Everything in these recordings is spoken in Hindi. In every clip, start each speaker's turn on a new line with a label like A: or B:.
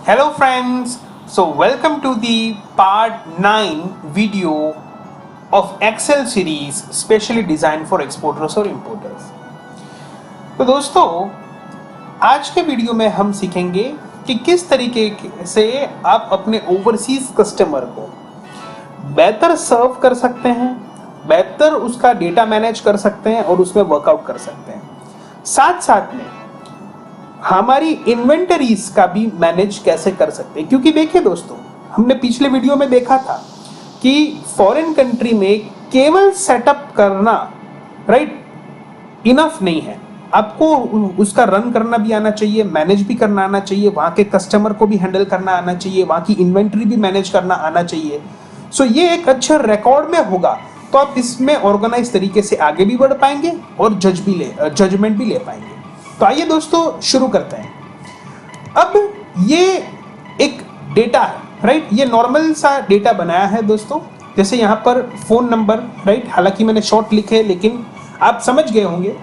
A: Hello friends, so welcome to the part 9 video of Excel series specially designed for exporters और importers। तो दोस्तों आज के वीडियो में हम सीखेंगे कि किस तरीके से आप अपने ओवरसीज कस्टमर को बेहतर सर्व कर सकते हैं, बेहतर उसका डेटा मैनेज कर सकते हैं और उसमें वर्कआउट कर सकते हैं। साथ साथ में हमारी इन्वेंटरीज का भी मैनेज कैसे कर सकते हैं, क्योंकि देखिए दोस्तों, हमने पिछले वीडियो में देखा था कि फॉरेन कंट्री में केवल सेटअप करना इनफ नहीं है। आपको उसका रन करना भी आना चाहिए, मैनेज भी करना आना चाहिए, वहाँ के कस्टमर को भी हैंडल करना आना चाहिए, वहाँ की इन्वेंट्री भी मैनेज करना आना चाहिए। सो ये एक अच्छे रिकॉर्ड में होगा तो आप इसमें ऑर्गेनाइज तरीके से आगे भी बढ़ पाएंगे और जजमेंट भी ले पाएंगे। तो आइए दोस्तों शुरू करते हैं। अब ये एक डेटा है, राइट? ये नॉर्मल सा डेटा बनाया है दोस्तों, जैसे यहाँ पर फोन नंबर, राइट? हालांकि मैंने शॉर्ट लिखे हैं लेकिन आप समझ गए होंगे।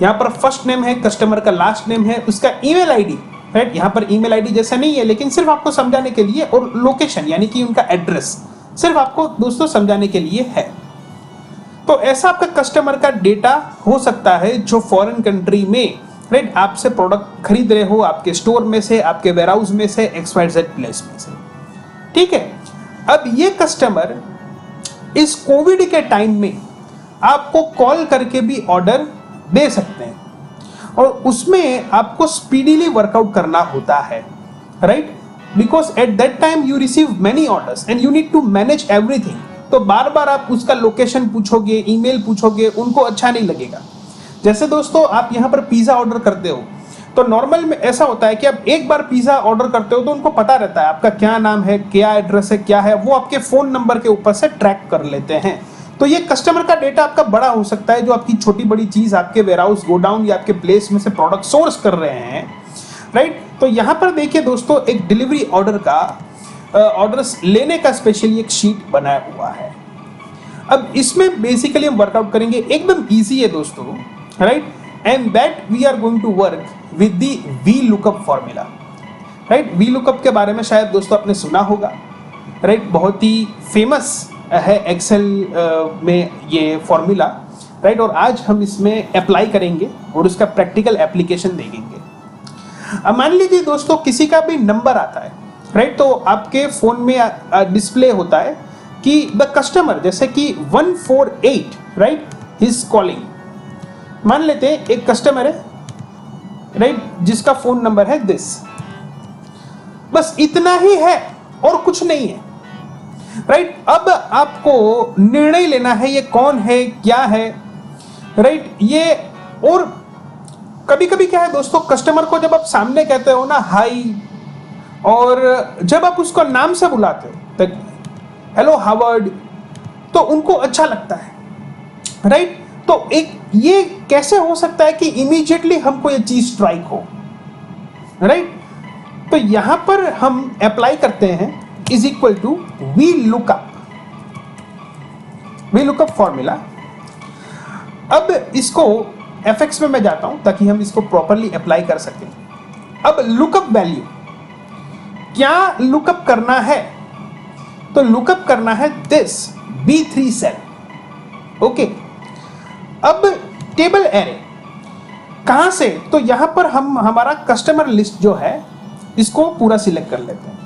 A: यहाँ पर फर्स्ट नेम है, कस्टमर का लास्ट नेम है, उसका ईमेल आईडी, राइट? यहाँ पर ईमेल आईडी जैसा नहीं है लेकिन सिर्फ आपको समझाने के लिए, और लोकेशन यानी कि उनका एड्रेस सिर्फ आपको दोस्तों समझाने के लिए है। तो ऐसा आपका कस्टमर का डेटा हो सकता है जो फॉरेन कंट्री में, राइट, आपसे प्रोडक्ट खरीद रहे हो, आपके स्टोर में से, आपके वेयरहाउस में से, XYZ प्लेस में से। ठीक है, अब ये कस्टमर इस कोविड के टाइम में आपको कॉल करके भी ऑर्डर दे सकते हैं और उसमें आपको स्पीडीली वर्कआउट करना होता है, right? Because at that time you receive many orders and you need to manage everything. तो बार बार आप उसका लोकेशन पूछोगे, ईमेल पूछोगे, उनको अच्छा नहीं लगेगा। जैसे दोस्तों आप यहाँ पर पिज़्ज़ा ऑर्डर करते हो तो नॉर्मल में ऐसा होता है कि आप एक बार पिज़्ज़ा ऑर्डर करते हो तो उनको पता रहता है आपका क्या नाम है, क्या एड्रेस है, क्या है, वो आपके फ़ोन नंबर के ऊपर से ट्रैक कर लेते हैं। तो ये कस्टमर का डेटा आपका बड़ा हो सकता है, जो आपकी छोटी बड़ी चीज़ आपके वेयरहाउस, गोडाउन या आपके प्लेस में से प्रोडक्ट सोर्स कर रहे हैं, राइट? तो यहाँ पर देखिए दोस्तों, एक डिलीवरी ऑर्डर का ऑर्डर्स लेने का स्पेशली एक शीट बनाया हुआ है। अब इसमें बेसिकली हम वर्कआउट करेंगे, एकदम ईजी है दोस्तों, right? And that we are going to work with the VLOOKUP formula, right? VLOOKUP के बारे में शायद दोस्तों आपने सुना होगा, right? बहुत ही फेमस है एक्सेल में ये फॉर्मूला, राइट? और आज हम इसमें अप्लाई करेंगे और उसका प्रैक्टिकल एप्लीकेशन देखेंगे। अब मान लीजिए दोस्तों किसी का भी नंबर आता है, राइट? तो आपके फोन में डिस्प्ले होता है कि द कस्टमर, जैसे कि 148, राइट, इज कॉलिंग। मान लेते हैं एक कस्टमर है, राइट, जिसका फोन नंबर है दिस। बस इतना ही है और कुछ नहीं है, राइट? अब आपको निर्णय लेना है ये कौन है, क्या है, राइट? ये, और कभी कभी क्या है दोस्तों, कस्टमर को जब आप सामने कहते हो ना हाय, और जब आप उसको नाम से बुलाते हो तो हेलो हावर्ड, तो उनको अच्छा लगता है, राइट? तो एक ये कैसे हो सकता है कि इमीडिएटली हमको ये चीज स्ट्राइक हो, राइट? तो यहां पर हम अप्लाई करते हैं is equal to VLOOKUP formula. अब इसको FX में मैं जाता हूं ताकि हम इसको प्रॉपरली अप्लाई कर सकें। अब लुकअप वैल्यू, क्या लुकअप करना है? तो लुकअप करना है दिस B3 सेल, ओके। अब टेबल एरे कहां से? तो यहां पर हम हमारा कस्टमर लिस्ट जो है इसको पूरा सिलेक्ट कर लेते हैं।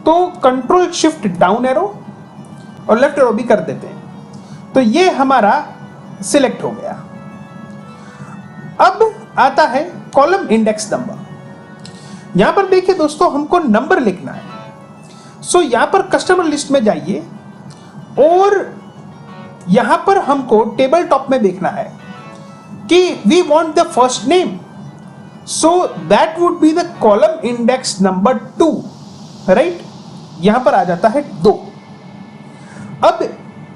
A: तो कंट्रोल शिफ्ट डाउन एरो और लेफ्ट एरो भी कर देते हैं, तो ये हमारा सिलेक्ट हो गया। अब आता है कॉलम इंडेक्स नंबर। यहां पर देखिए दोस्तों, हमको नंबर लिखना है। सो यहां पर कस्टमर लिस्ट में जाइए और यहां पर हमको टेबल टॉप में देखना है कि we want the first name, so that would be the column index number 2, right? यहां पर आ जाता है 2। अब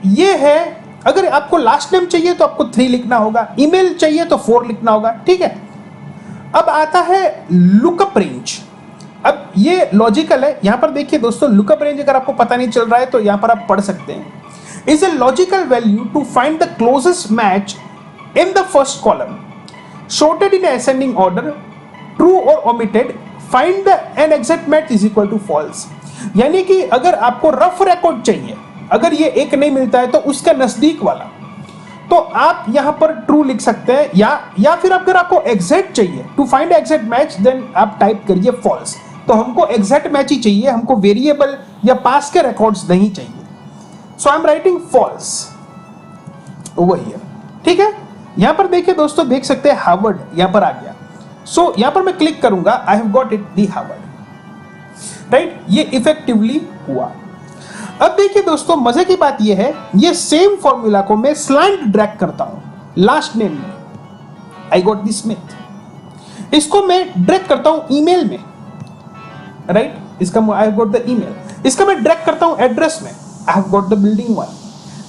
A: ये है, अगर आपको लास्ट नेम चाहिए तो आपको 3 लिखना होगा, ईमेल चाहिए तो 4 लिखना होगा, ठीक है? अब आता है लुकअप रेंज। अब ये लॉजिकल है, यहां पर देखिए दोस्तों, लुकअप रेंज अगर आपको पता नहीं चल रहा है तो यहां पर आप पढ़ सकते हैं। Is a logical value to find the closest match in the first column, sorted in ascending order, true or omitted find the an exact match is equal to false. यानी कि अगर आपको रफ रिकॉर्ड चाहिए, अगर ये एक नहीं मिलता है तो उसका नजदीक वाला, तो आप यहां पर ट्रू लिख सकते हैं, या फिर अगर आपको एग्जैक्ट चाहिए, to find exact match, then आप टाइप करिए फॉल्स। तो हमको एग्जैक्ट मैच ही चाहिए, हमको वेरिएबल या पास के रिकॉर्ड्स नहीं चाहिए। So I am writing false over here. ठीक है, यहां पर देखिए दोस्तों, देख सकते हैं हार्वर्ड यहां पर आ गया। सो यहां पर मैं क्लिक करूंगा, I have got it the Harvard, right. ये इफेक्टिवली हुआ। अब देखिए दोस्तों, मजे की बात यह है, ये सेम फॉर्मूला को मैं स्लैंट ड्रैग करता हूं लास्ट नेम में, आई गॉट द स्मिथ। इसको मैं ड्रैग करता हूं ईमेल में, राइट, इसका I have got the email. इसका मैं ड्रैग करता हूं एड्रेस में, I have got the building one,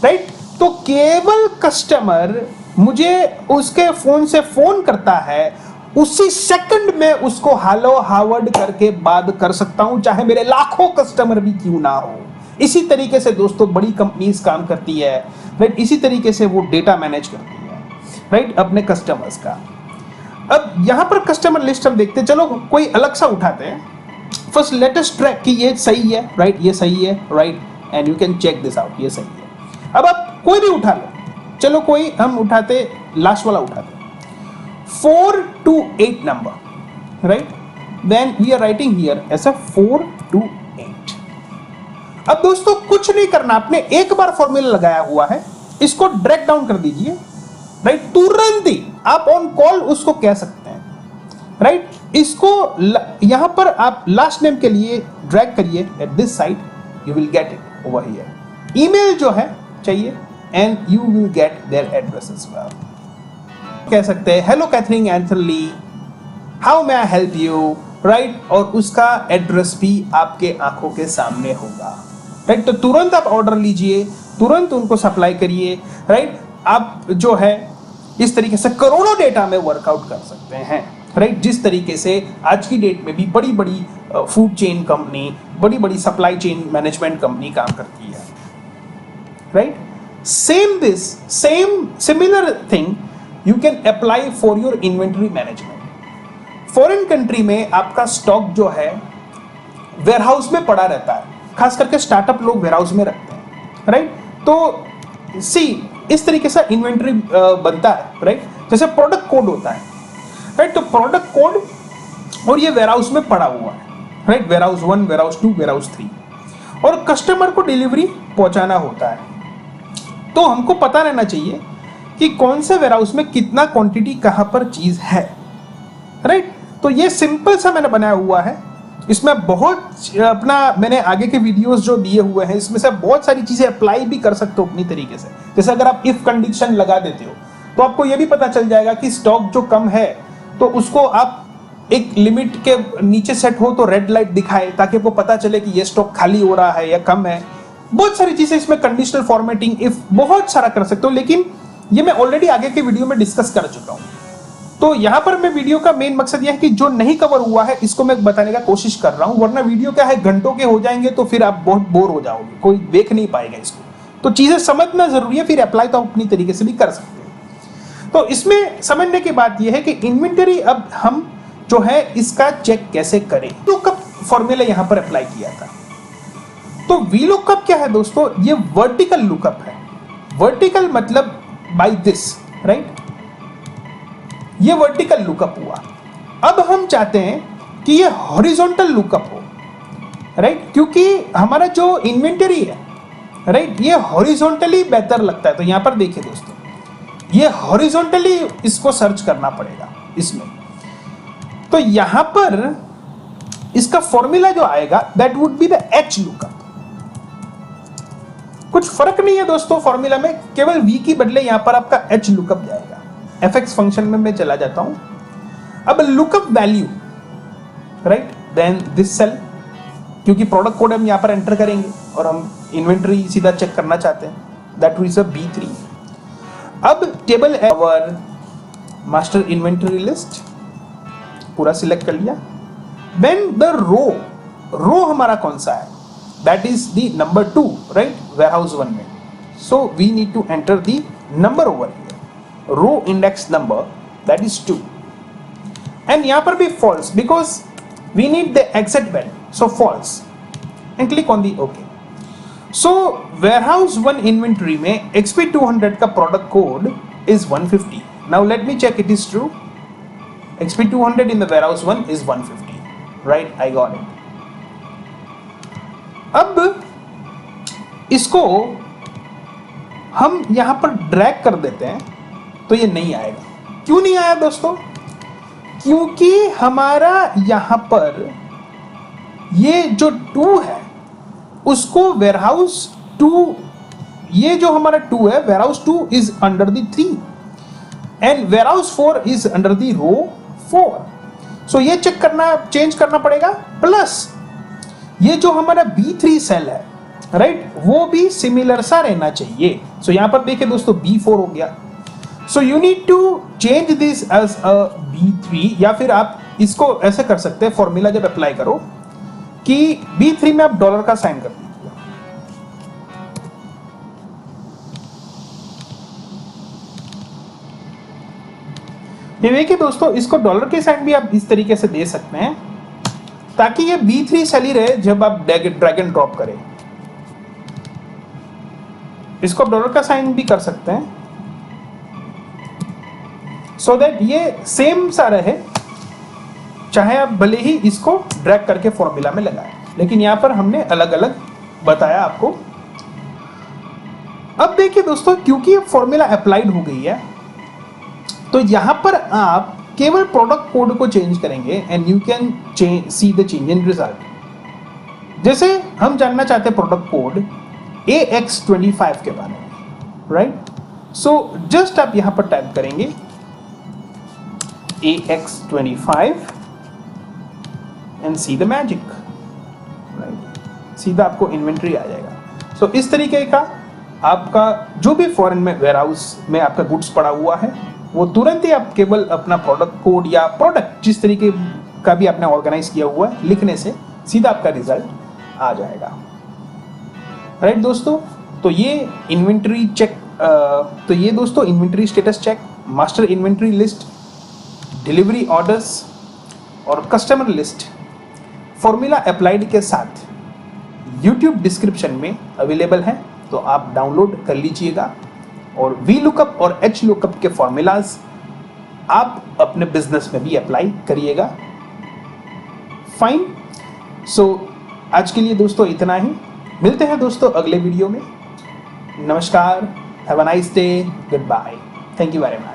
A: right. तो केवल कस्टमर मुझे उसके फोन से फोन करता है, उसी सेकंड में उसको हेलो हार्वर्ड करके बात कर सकता हूं, चाहे मेरे लाखों कस्टमर भी क्यों ना हो। इसी तरीके से दोस्तों बड़ी कंपनीज काम करती है, राइट। इसी तरीके से वो डेटा मैनेज करती है, राइट, अपने कस्टमर्स का। अब यहां पर कस्टमर लिस्ट हम देखते हैं, चलो कोई अलग सा उठाते हैं। फर्स्ट लेटेस्ट ट्रैक कि ये सही है, राइट, ये सही है, right, and you can check this out, ये सही है। अब आप कोई भी उठा लो, चलो कोई हम उठाते, लास्ट वाला उठाते, 4 to 8 नंबर, right, then we are writing here ऐसा 4 to 8। अब दोस्तों कुछ नहीं करना, आपने एक बार फॉर्मूला लगाया हुआ है, इसको ड्रैग डाउन कर दीजिए, राइट। तुरंत ही आप ऑन कॉल उसको कह सकते हैं, राइट। इसको यहां पर आप लास्ट नेम के लिए ड्रैग करिए at this side, you will get it over here. Email जो है चाहिए, and you will get their address as well. कह सकते हैं हेलो कैथरीन एंथरली, how may I help you, right, और उसका एड्रेस भी आपके आंखों के सामने होगा, राइट। तो तुरंत आप ऑर्डर लीजिए, तुरंत उनको सप्लाई करिए, राइट। आप जो है इस तरीके से करोड़ों डेटा में वर्कआउट कर सकते हैं, राइट। जिस तरीके से आज की डेट में भी बड़ी बड़ी फूड चेन कंपनी, बड़ी बड़ी सप्लाई चेन मैनेजमेंट कंपनी काम करती है, right. Same similar thing you can apply for your inventory management. Foreign country में आपका स्टॉक जो है वेयरहाउस में पड़ा रहता है, खास करके स्टार्टअप लोग वेयरहाउस में रखते हैं, राइट। तो सी इस तरीके से इन्वेंटरी बनता है, राइट। जैसे प्रोडक्ट कोड होता है, राइट। तो प्रोडक्ट कोड और ये वेयरहाउस में पड़ा हुआ है, राइट। वेयरहाउस 1, वेयरहाउस 2, वेयरहाउस 3, और कस्टमर को डिलीवरी पहुंचाना होता है। तो हमको पता रहना चाहिए कि कौन से वेयरहाउस में कितना क्वांटिटी कहां पर चीज है, राइट। तो ये सिंपल सा मैंने बनाया हुआ है, इसमें बहुत अपना मैंने आगे के वीडियोस जो दिए हुए हैं, इसमें से बहुत सारी चीजें अप्लाई भी कर सकते हो अपनी तरीके से। जैसे अगर आप इफ कंडीशन लगा देते हो तो आपको यह भी पता चल जाएगा कि स्टॉक जो कम है तो उसको आप एक लिमिट के नीचे सेट हो तो रेड लाइट दिखाए, ताकि आपको पता चले कि ये स्टॉक खाली हो रहा है या कम है। बहुत सारी चीजें इसमें, कंडीशनल फॉर्मेटिंग, इफ बहुत सारा कर सकते हो, लेकिन ये मैं ऑलरेडी आगे के वीडियो में डिस्कस कर चुका हूं। तो यहां पर मैं वीडियो का मेन मकसद यह है कि जो नहीं कवर हुआ है इसको मैं बताने का कोशिश कर रहा हूं, वरना वीडियो क्या है, घंटों के हो जाएंगे तो फिर आप बहुत बोर हो जाओगे, कोई देख नहीं पाएगा इसको। तो चीजें समझना जरूरी है, फिर अप्लाई तो अपनी तरीके से भी कर सकते हैं। तो इसमें समझने की बात यह है कि इन्वेंटरी अब हम जो है इसका चेक कैसे करें। लुकअप फॉर्मूला यहां पर अप्लाई किया था। तो वी लुकअप क्या है दोस्तों, ये वर्टिकल लुकअप है। वर्टिकल मतलब बाय दिस, राइट, ये वर्टिकल लुकअप हुआ। अब हम चाहते हैं कि ये हॉरिजॉन्टल लुकअप हो, राइट, क्योंकि हमारा जो इन्वेंटरी है, राइट, ये हॉरिजॉन्टली बेहतर लगता है। तो यहां पर देखिए दोस्तों, ये हॉरिजॉन्टली इसको सर्च करना पड़ेगा इसमें। तो यहां पर इसका फॉर्मूला जो आएगा that would be the H lookup. कुछ फर्क नहीं है दोस्तों फॉर्मूला में, केवल वी की बदले यहां पर आपका एच लुकअप जाएगा। एफएक्स फंक्शन में मैं चला जाता हूं। अब lookup value, right, then this cell, क्योंकि प्रोडक्ट कोड हम यहां पर एंटर करेंगे और हम इन्वेंटरी सीधा चेक करना चाहते हैं, दैट इज अ B3। अब table our master inventory list पूरा सिलेक्ट कर लिया। देन द रो हमारा कौन सा है, that is the number 2, right, warehouse 1 में। So we need to enter the number over here, row index number that is 2, and यहां पर भी false, because we need the exact value, so false, and click on the OK. So warehouse 1 inventory में XP200 का product code is 150. Now let me check it is true. XP200 in the warehouse 1 is 150. Right, I got it. अब इसको हम यहां पर ड्रैग कर देते हैं तो ये नहीं आएगा। क्यों नहीं आया दोस्तों? क्योंकि हमारा यहां पर ये जो 2 है उसको वेयरहाउस 2, ये जो हमारा 2 है warehouse 2 is under the 3 and warehouse 4 is under the row 4। So ये चेंज करना पड़ेगा। प्लस ये जो हमारा B3 सेल है, राइट, वो भी सिमिलर सा रहना चाहिए। सो यहां पर देखिए दोस्तों B4 हो गया। So you need to change this as a B3, या फिर आप इसको ऐसे कर सकते हैं, फॉर्मूला जब अप्लाई करो कि B3 में आप डॉलर का साइन कर दीजिए। ये देखिए दोस्तों, इसको डॉलर के साइन भी आप इस तरीके से दे सकते हैं ताकि ये B3 सेल ही रहे जब आप ड्रैग एंड ड्रॉप करें। इसको आप डॉलर का साइन भी कर सकते हैं सो दैट ये सेम सा रहे, चाहे आप भले ही इसको ड्रैग करके फॉर्मूला में लगाएं, लेकिन यहां पर हमने अलग अलग बताया आपको। अब देखिए दोस्तों, क्योंकि ये फॉर्मूला अप्लाइड हो गई है तो यहां पर आप केवल प्रोडक्ट कोड को चेंज करेंगे and you can see the change in result. जैसे हम जानना चाहते हैं प्रोडक्ट कोड AX25 के बारे में, राइट। सो जस्ट आप यहां पर टाइप करेंगे AX25 and see the magic, right, सीधा आपको इन्वेंट्री आ जाएगा। सो इस तरीके का आपका जो भी फॉरेन में वेयरहाउस में आपका गुड्स पड़ा हुआ है वो तुरंत ही आप केवल अपना प्रोडक्ट कोड या प्रोडक्ट जिस तरीके का भी आपने ऑर्गेनाइज किया हुआ है लिखने से सीधा आपका रिजल्ट आ जाएगा, राइट दोस्तों। तो ये इन्वेंट्री चेक, तो ये दोस्तों inventory status check, master inventory list, delivery orders और कस्टमर लिस्ट फॉर्मूला अप्लाइड के साथ YouTube डिस्क्रिप्शन में अवेलेबल है, तो आप डाउनलोड कर लीजिएगा। और VLOOKUP और HLOOKUP के फॉर्मूलाज आप अपने बिजनेस में भी अप्लाई करिएगा। फाइन। सो आज के लिए दोस्तों इतना ही। मिलते हैं दोस्तों अगले वीडियो में। नमस्कार, have a nice day, goodbye, thank you very much.